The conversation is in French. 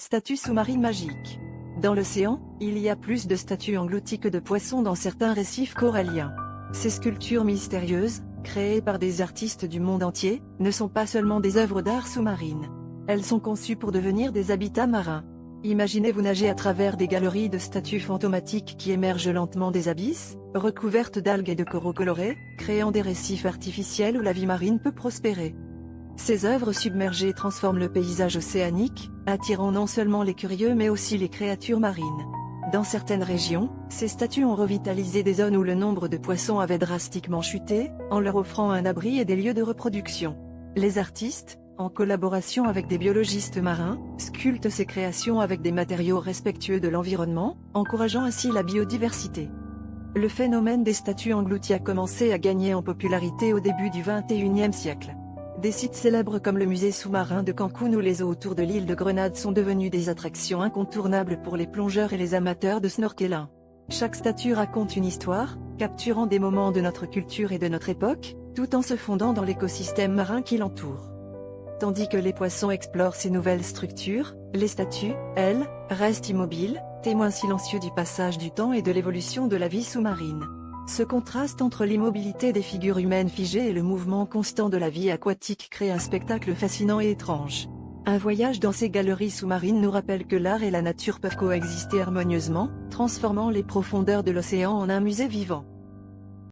Statues sous-marines magiques. Dans l'océan, il y a plus de statues englouties que de poissons dans certains récifs coralliens. Ces sculptures mystérieuses, créées par des artistes du monde entier, ne sont pas seulement des œuvres d'art sous-marines. Elles sont conçues pour devenir des habitats marins. Imaginez-vous nager à travers des galeries de statues fantomatiques qui émergent lentement des abysses, recouvertes d'algues et de coraux colorés, créant des récifs artificiels où la vie marine peut prospérer. Ces œuvres submergées transforment le paysage océanique, attirant non seulement les curieux mais aussi les créatures marines. Dans certaines régions, ces statues ont revitalisé des zones où le nombre de poissons avait drastiquement chuté, en leur offrant un abri et des lieux de reproduction. Les artistes, en collaboration avec des biologistes marins, sculptent ces créations avec des matériaux respectueux de l'environnement, encourageant ainsi la biodiversité. Le phénomène des statues englouties a commencé à gagner en popularité au début du XXIe siècle. Des sites célèbres comme le musée sous-marin de Cancun ou les eaux autour de l'île de Grenade sont devenus des attractions incontournables pour les plongeurs et les amateurs de snorkeling. Chaque statue raconte une histoire, capturant des moments de notre culture et de notre époque, tout en se fondant dans l'écosystème marin qui l'entoure. Tandis que les poissons explorent ces nouvelles structures, les statues, elles, restent immobiles, témoins silencieux du passage du temps et de l'évolution de la vie sous-marine. Ce contraste entre l'immobilité des figures humaines figées et le mouvement constant de la vie aquatique crée un spectacle fascinant et étrange. Un voyage dans ces galeries sous-marines nous rappelle que l'art et la nature peuvent coexister harmonieusement, transformant les profondeurs de l'océan en un musée vivant.